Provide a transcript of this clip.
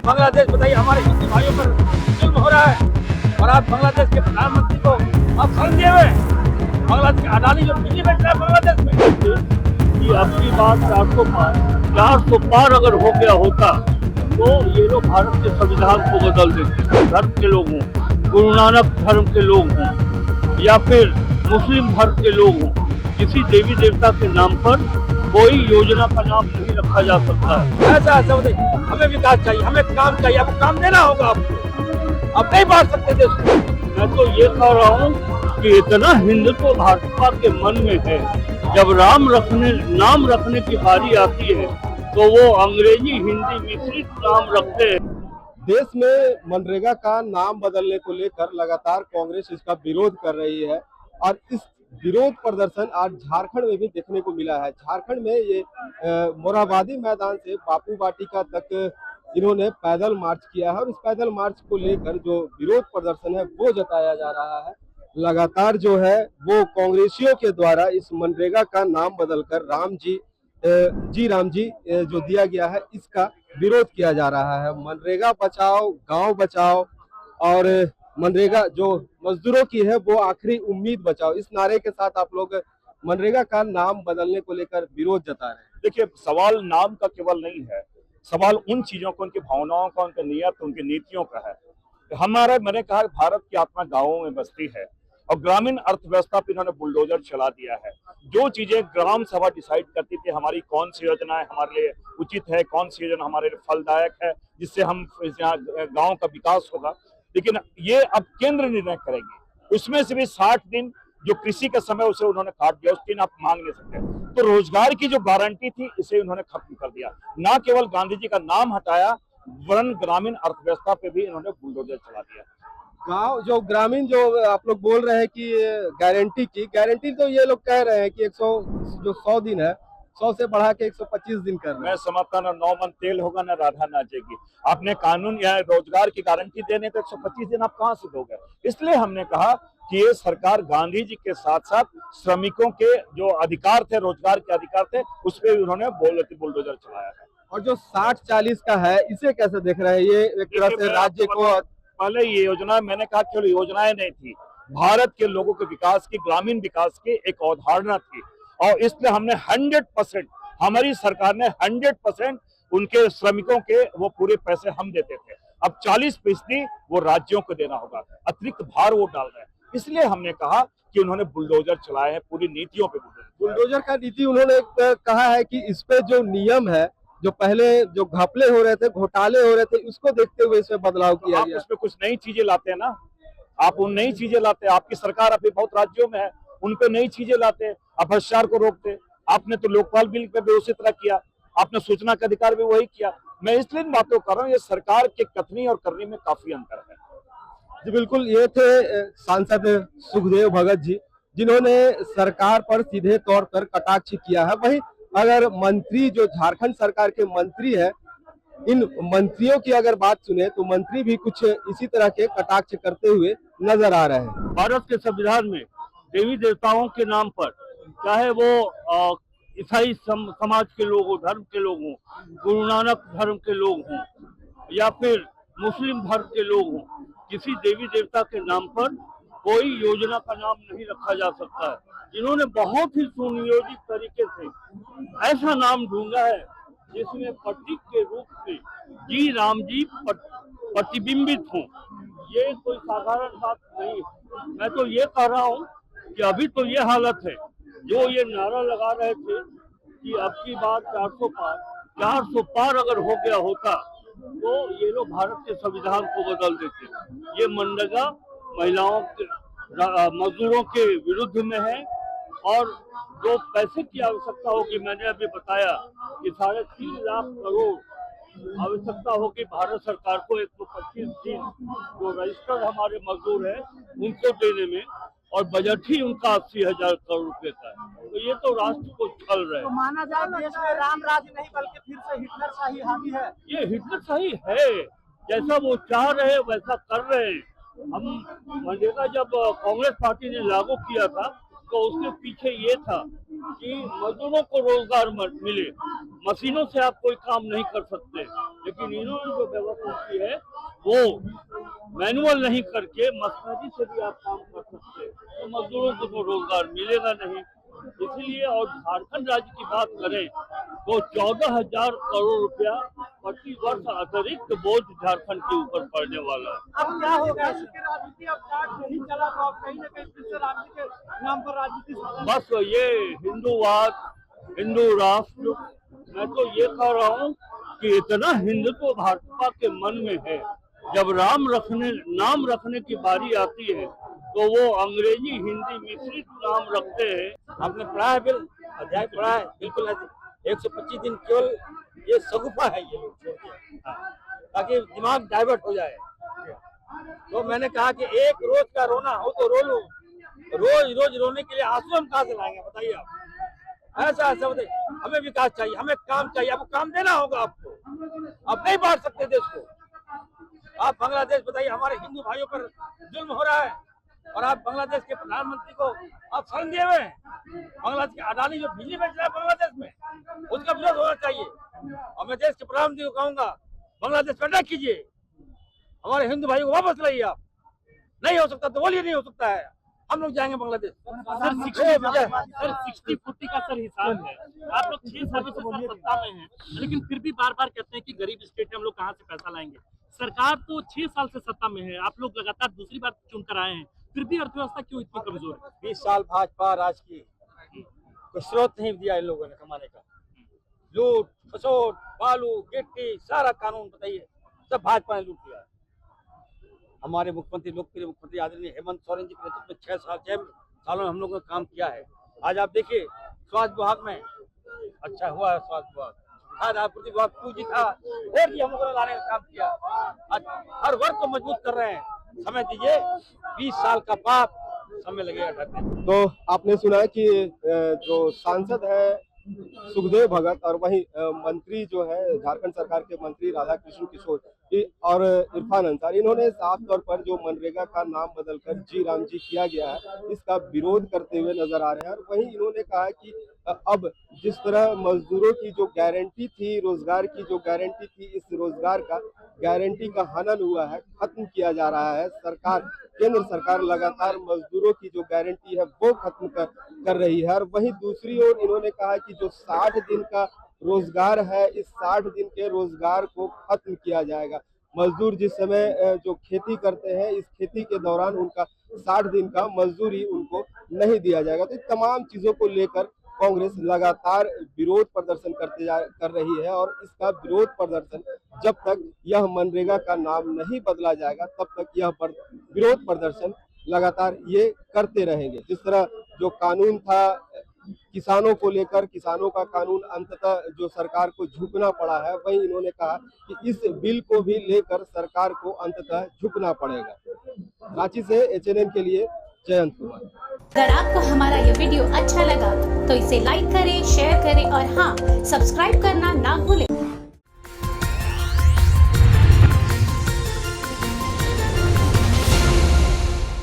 बांग्लादेश बताइए, हमारे हिंदू भाइयों पर जुल्म हो रहा है और आप बांग्लादेश के प्रधानमंत्री को आप शरण दिए हुए हैं। बांग्लादेश के अडानी जो बिजली बेच रहा है बांग्लादेश में, कि अब की बात 400 पार अगर हो गया होता तो ये लोग भारत के संविधान को बदल देते। धर्म के लोग हों, गुरु नानक धर्म के लोग हों या फिर मुस्लिम धर्म के लोग हों, किसी देवी देवता के नाम पर कोई योजना का नाम नहीं रखा जा सकता है। ऐसा ऐसा बताइए, हमें विकास चाहिए, हमें काम चाहिए, आपको काम देना होगा। आपको आप नहीं बांट सकते देश को। मैं तो ये कह रहा हूँ कि इतना हिंदुत्व भाजपा के मन में है, जब नाम रखने की बारी आती है तो वो अंग्रेजी हिंदी मिश्रित नाम रखते हैं। देश में मनरेगा का नाम बदलने को लेकर लगातार कांग्रेस इसका विरोध कर रही है और इस विरोध प्रदर्शन आज झारखंड में भी देखने को मिला है। झारखंड में ये मोरहाबादी मैदान से बापू वाटिका तक इन्होंने पैदल मार्च किया है और इस पैदल मार्च को लेकर जो विरोध प्रदर्शन है वो जताया जा रहा है। लगातार जो है वो कांग्रेसियों के द्वारा इस मनरेगा का नाम बदलकर राम जी जो दिया गया है इसका विरोध किया जा रहा है। मनरेगा बचाओ गांव बचाओ और मनरेगा जो मजदूरों की है वो आखिरी उम्मीद बचाओ, इस नारे के साथ आप लोग मनरेगा का नाम बदलने को लेकर विरोध जता रहे हैं। देखिए, सवाल नाम का केवल नहीं है, सवाल उन चीजों का, उनकी भावनाओं का, उनकी नीयत, उनकी नीतियों का है। मैंने कहा भारत की आत्मा गांवों में बसती है और ग्रामीण अर्थव्यवस्था पे इन्होंने बुलडोजर चला दिया है। जो चीजें ग्राम सभा डिसाइड करती थी, हमारी कौन सी योजना हमारे लिए उचित है, कौन सी योजना हमारे लिए फलदायक है, जिससे हम गांव का विकास होगा, लेकिन ये अब केंद्र निर्णय करेंगे। उसमें से भी 60 दिन जो कृषि का समय उसे उन्होंने काट दिया, उस दिन आप मांग नहीं सकते। तो रोजगार की जो गारंटी थी इसे उन्होंने खत्म कर दिया। न केवल गांधी जी का नाम हटाया, वरन ग्रामीण अर्थव्यवस्था पे भी इन्होंने बुलडोजर चला दिया। गांव जो ग्रामीण जो आप लोग बोल रहे हैं कि गारंटी तो ये लोग कह रहे हैं कि 100 दिन है, 100 से बढ़ा के 125 दिन कर रहे हैं। मैं समझता ना 9 मन तेल होगा ना राधा नाचेगी। आपने कानून या रोजगार की गारंटी देने तो 125 दिन आप कहां से दोगे? इसलिए हमने कहा कि ये सरकार गांधी जी के साथ साथ श्रमिकों के जो अधिकार थे, रोजगार के अधिकार थे, उस पर उन्होंने बुलडोजर चलाया है। और जो 60-40 का है इसे कैसे देख रहे हैं? ये एक तरह से राज्य को पहले ये योजना, मैंने कहा केवल योजनाएं नहीं थी, भारत के लोगों के विकास की, ग्रामीण विकास की एक अवधारणा थी और इसलिए हमने 100%, हमारी सरकार ने 100% उनके श्रमिकों के वो पूरे पैसे हम देते थे। अब 40% वो राज्यों को देना होगा, अतिरिक्त भार वो डाल रहे हैं। इसलिए हमने कहा कि उन्होंने बुलडोजर चलाए हैं, पूरी नीतियों पे बुलडोजर का नीति उन्होंने कहा है कि इस पे जो नियम है, जो पहले जो घपले हो रहे थे, घोटाले हो रहे थे, उसको देखते हुए इसमें बदलाव किया गया। आप उसमें कुछ नई चीजें लाते हैं ना, आप उन नई चीजें लाते हैं। आपकी सरकार अभी बहुत राज्यों में है, उन पे नई चीजें लाते हैं, आप भ्रष्टाचार को रोकते। आपने तो लोकपाल बिल पे भी उसी तरह किया, आपने सूचना का अधिकार भी वही किया। मैं इसलिए इन बातों कर रहा हूँ, ये सरकार के कथनी और करनी में काफी अंतर है। जी बिल्कुल, ये थे सांसद सुखदेव भगत जी, जिन्होंने सरकार पर सीधे तौर पर कटाक्ष किया है। वहीं अगर मंत्री जो झारखंड सरकार के मंत्री है, इन मंत्रियों की अगर बात सुने तो मंत्री भी कुछ इसी तरह के कटाक्ष करते हुए नजर आ रहे हैं। भारत के संविधान में देवी देवताओं के नाम पर, चाहे वो ईसाई समाज के लोग हों, धर्म के लोग हों, गुरु नानक धर्म के लोग हों या फिर मुस्लिम धर्म के लोग हों, किसी देवी देवता के नाम पर कोई योजना का नाम नहीं रखा जा सकता है। इन्होंने बहुत ही सुनियोजित तरीके से ऐसा नाम ढूंढा है जिसमें प्रतीक के रूप में जी राम जी प्रतिबिंबित हों। ये कोई साधारण बात नहीं है। मैं तो ये कह रहा हूँ कि अभी तो ये हालत है, जो ये नारा लगा रहे थे कि अब की बात 400 पार अगर हो गया होता तो ये लोग भारत के संविधान को बदल देते। ये मनरेगा महिलाओं के, मजदूरों के विरुद्ध में है और जो पैसे की आवश्यकता होगी, मैंने अभी बताया कि 3.5 लाख करोड़ आवश्यकता होगी भारत सरकार को 125 दिन जो रजिस्टर्ड हमारे मजदूर है उनको देने में, और बजट ही उनका 80,000 करोड़ रुपए का है। तो ये तो राष्ट्र को छल रहे हैं। तो माना जाए देश में राम राज्य नहीं बल्कि फिर से हिटलर शाही हावी है। ये हिटलर शाही है, जैसा वो चाह रहे हैं वैसा कर रहे हैं। हम मनरेगा जब कांग्रेस पार्टी ने लागू किया था तो उसके पीछे ये था कि मजदूरों को रोजगार मिले। मशीनों से आप कोई काम नहीं कर सकते, लेकिन इन्होंने जो व्यवस्था की है वो मैनुअल नहीं करके मशीनरी से भी आप काम कर सकते हैं, तो मजदूरों को तो रोजगार मिलेगा नहीं। इसलिए और झारखंड राज्य की बात करें तो 14,000 करोड़ रुपया प्रति वर्ष अतिरिक्त बोझ झारखंड के ऊपर पड़ने वाला है। अब क्या होगा? राजनीति अब काट नहीं चला तो आप कहीं ना कहीं फिर से राजनीति के नाम पर राजनीति बस ये हिंदूवाद, हिंदू राष्ट्र, मैं तो ये कह रहा हूँ कि इतना हिंदुत्व भाजपा के मन में है, जब नाम रखने की बारी आती है तो वो अंग्रेजी हिंदी मिश्रित नाम रखते हैं। आपने पढ़ा है बिल, अध्याय पढ़ा है? बिल्कुल ऐसे 125 दिन केवल ये सगुफा है, ये लोग छोड़ के, ताकि दिमाग डाइवर्ट हो जाए। तो मैंने कहा कि एक रोज का रोना हो तो रो लो, रोज रोज रोने के लिए आंसू हम कहाँ से लाएंगे बताइए आप? ऐसा ऐसा बताइए, हमें विकास चाहिए, हमें काम चाहिए, आपको काम देना होगा। आपको आप नहीं बांट सकते देश को। आप बांग्लादेश बताइए, हमारे हिंदू भाइयों पर जुल्म हो रहा है और आप बांग्लादेश के प्रधानमंत्री को आप शरण दिए हुए हैं। बांग्लादेश के अडानी जो बिजली बेच रहा है बांग्लादेश में, उसका विरोध होना चाहिए। और मैं देश के प्रधानमंत्री को कहूंगा, बांग्लादेश पर अटैक कीजिए, हमारे हिंदू भाइयों को वापस लाइए। आप नहीं हो सकता तो बोलिए नहीं हो सकता है, हम लोग जाएंगे बांग्लादेश। सर 60-40 का सर हिसाब है। आप लोग 6 सालों से सत्ता में हैं, लेकिन फिर भी बार बार कहते हैं कि गरीब स्टेट में हम लोग कहाँ से पैसा लाएंगे। सरकार तो 6 साल से सत्ता में है, आप लोग लगातार दूसरी बार चुनकर आए हैं, फिर भी अर्थव्यवस्था क्यों इतनी कमजोर है? 20 साल भाजपा राज की, कोई स्रोत नहीं दिया इन लोगों ने कमाने का। लूट खसोट, बालू गिट्टी, सारा कानून बताइए सब भाजपा ने लूट लिया। हमारे मुख्यमंत्री, लोकप्रिय मुख्यमंत्री आदरणीय हेमंत सोरेन जी के नेतृत्व में 6 सालों में हम लोगों ने काम किया है। आज आप देखिए स्वास्थ्य विभाग में अच्छा हुआ है, स्वास्थ्य विभाग, खाद्य आपूर्ति विभाग पूजी था, और भी हम लोगों ने लाने का काम किया। आज हर वर्ग को मजबूत कर रहे हैं। समय दीजिए, 20 साल का पाप समय लगेगा। तो आपने सुना कि जो सांसद है सुखदेव भगत और वहीं मंत्री जो है झारखंड सरकार के मंत्री राधाकृष्ण किशोर और इरफान अंसारी, इन्होंने साफ तौर पर जो मनरेगा का नाम बदलकर जी राम जी किया गया है इसका विरोध करते हुए नजर आ रहे हैं। और वहीं इन्होंने कहा कि अब जिस तरह मजदूरों की जो गारंटी थी, रोजगार की जो गारंटी थी, इस रोजगार का गारंटी का हनन हुआ है, खत्म किया जा रहा है। केंद्र सरकार लगातार मजदूरों की जो गारंटी है वो खत्म कर रही है। और वहीं दूसरी ओर इन्होंने कहा कि जो 60 दिन का रोजगार है, इस 60 दिन के रोजगार को खत्म किया जाएगा। मजदूर जिस समय जो खेती करते हैं, इस खेती के दौरान उनका 60 दिन का मजदूरी उनको नहीं दिया जाएगा। तो तमाम चीजों को लेकर कांग्रेस लगातार विरोध प्रदर्शन कर रही है और इसका विरोध प्रदर्शन जब तक यह मनरेगा का नाम नहीं बदला जाएगा तब तक यह विरोध प्रदर्शन लगातार ये करते रहेंगे। जिस तरह जो कानून था किसानों को लेकर, किसानों का कानून अंततः जो सरकार को झुकना पड़ा है, वहीं इन्होंने कहा कि इस बिल को भी लेकर सरकार को अंततः झुकना पड़ेगा। रांची से HNN के लिए जयंत कुमार। अगर आपको हमारा ये वीडियो अच्छा लगा तो इसे लाइक करें, शेयर करें और हाँ, सब्सक्राइब करना ना भूलें।